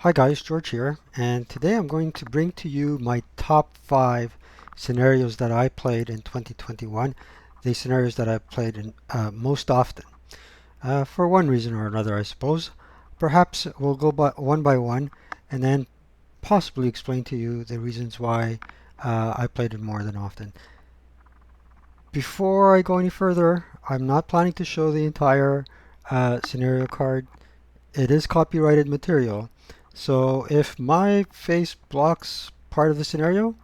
Hi guys, George here, and today I'm going to bring to you my top 5 scenarios that I played in 2021, the scenarios that I played in most often, for one reason or another, I suppose. Perhaps we'll go by one, and then possibly explain to you the reasons why I played it more than often. Before I go any further, I'm not planning to show the entire scenario card. It is copyrighted material. So if my face blocks part of the scenario,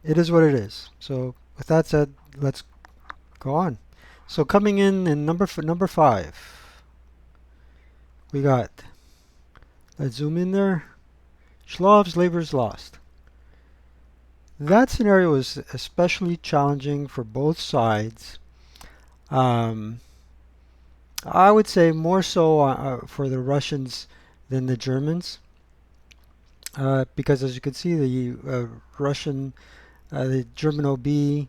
it is what it is. So with that said, let's go on. So coming in number 5, we got, let's zoom in there, Schlove's Labor's Lost. That scenario is especially challenging for both sides. Um, I would say more so for the Russians than the Germans. Because as you can see, the German OB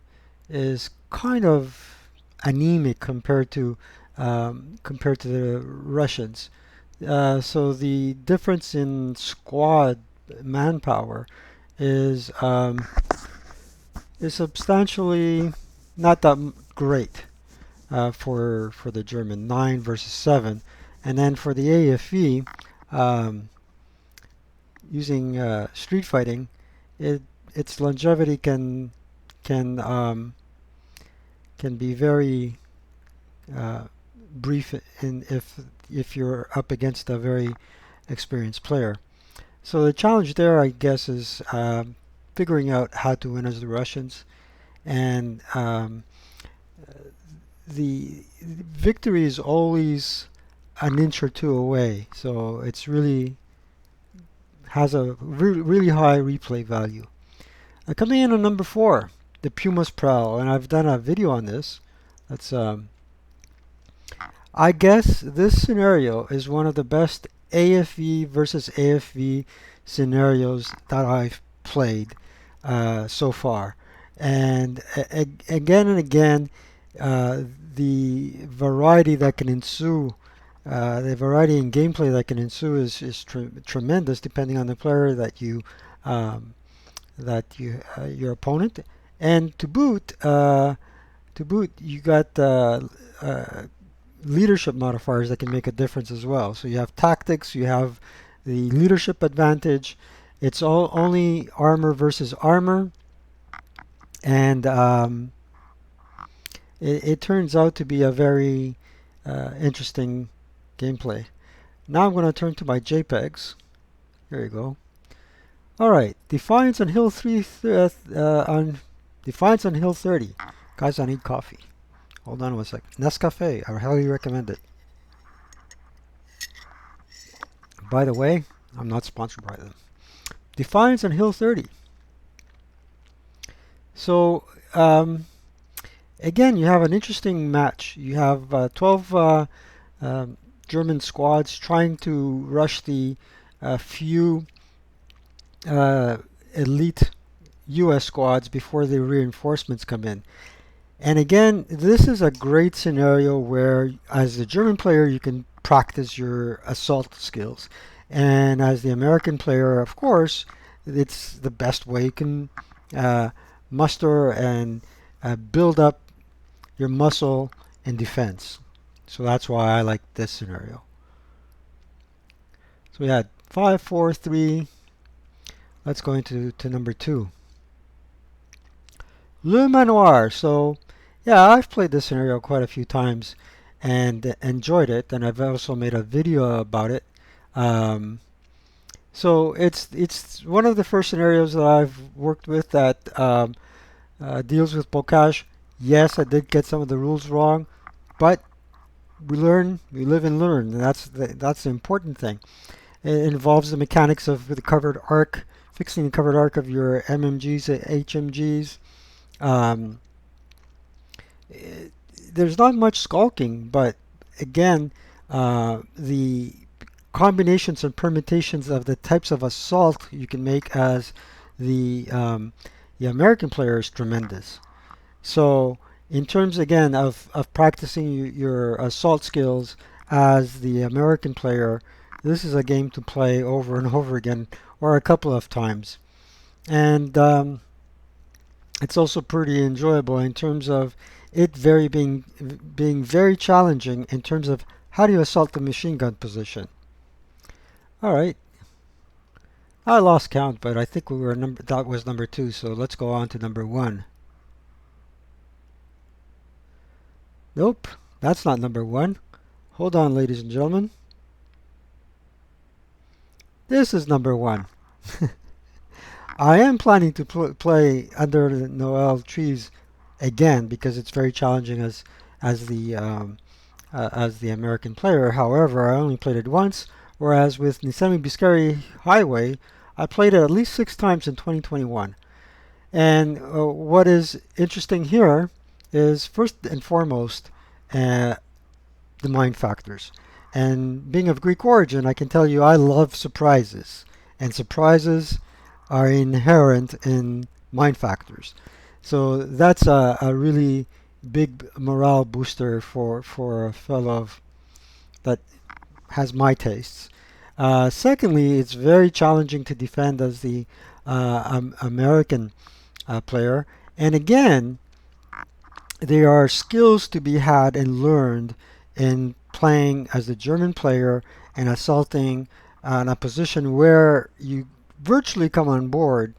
is kind of anemic compared to the Russians. So the difference in squad manpower is substantially not that great for the German 9 versus 7, and then for the AFE. Um, Using street fighting, its longevity can um, can be very uh, brief if you're up against a very experienced player. So the challenge there, I guess, is figuring out how to win as the Russians, and the victory is always an inch or two away. So it's really has a really high replay value. Coming in on number 4, the Pumas Prowl, and I've done a video on this. That's I guess this scenario is one of the best AFV versus AFV scenarios that I've played so far, and again and again, uh, the variety that can ensue. The variety in gameplay that can ensue is tremendous, depending on the player um, your opponent, and to boot, you got leadership modifiers that can make a difference as well. So you have tactics, you have the leadership advantage. It's all only armor versus armor, and it turns out to be a very interesting gameplay. Now I'm going to turn to my JPEGs. There you go. All right, Defiance on Hill 3 on Defiance on Hill 30. Guys, I need coffee. Hold on one sec. Nescafe, I highly recommend it. By the way, I'm not sponsored by them. Defiance on Hill 30. So again, you have an interesting match. You have 12 German squads trying to rush the few elite US squads before the reinforcements come in. And again, this is a great scenario where, as the German player, you can practice your assault skills. And as the American player, of course, it's the best way you can uh, muster and build up your muscle in defense. So that's why I like this scenario. So we had 5, 4, 3. Let's go into number 2. Luminoir. So yeah, I've played this scenario quite a few times and enjoyed it, and I've also made a video about it. Um, so it's one of the first scenarios that I've worked with that deals with bocage. Yes, I did get some of the rules wrong, but we learn, we live and learn, and that's the important thing. It involves the mechanics of the covered arc, fixing the covered arc of your MMGs, HMGs. Um, there's not much skulking, but again, the combinations and permutations of the types of assault you can make as the American player is tremendous. So in terms again of practicing your assault skills as the American player, this is a game to play over and over again, or a couple of times. And it's also pretty enjoyable in terms of it being very challenging in terms of how do you assault the machine gun position. All right, I lost count, but I think we were that was number 2. So let's go on to number 1. Nope, that's not number 1. Hold on, ladies and gentlemen. This is number 1. I am planning to play under the Noel trees again because it's very challenging as the American player. However, I only played it once, whereas with Nissani Biscari Highway, I played it at least 6 times in 2021. And what is interesting here is first and foremost the mind factors. And being of Greek origin, I can tell you I love surprises, and surprises are inherent in mind factors. So that's a really big morale booster for a fellow that has my tastes. Secondly, it's very challenging to defend as the American player. And again, there are skills to be had and learned in playing as the German player and assaulting in a position where you virtually come on board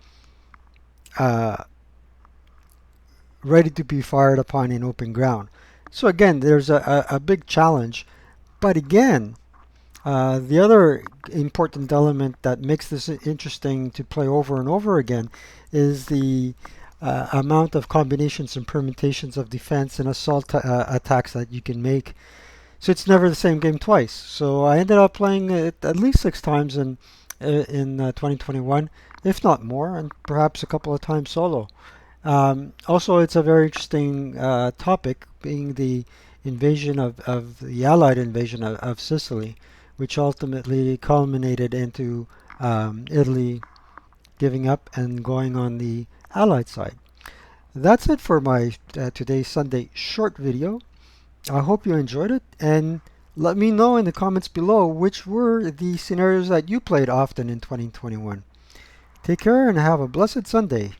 ready to be fired upon in open ground. So again, there's a big challenge. But again, the other important element that makes this interesting to play over and over again is the amount of combinations and permutations of defense and assault attacks that you can make. So it's never the same game twice. So I ended up playing it at least 6 times in 2021, if not more, and perhaps a couple of times solo. Also, it's a very interesting topic, being the invasion of the Allied invasion of Sicily, which ultimately culminated into Italy giving up and going on the Allied side. That's it for my today's Sunday short video. I hope you enjoyed it, and let me know in the comments below which were the scenarios that you played often in 2021. Take care and have a blessed Sunday.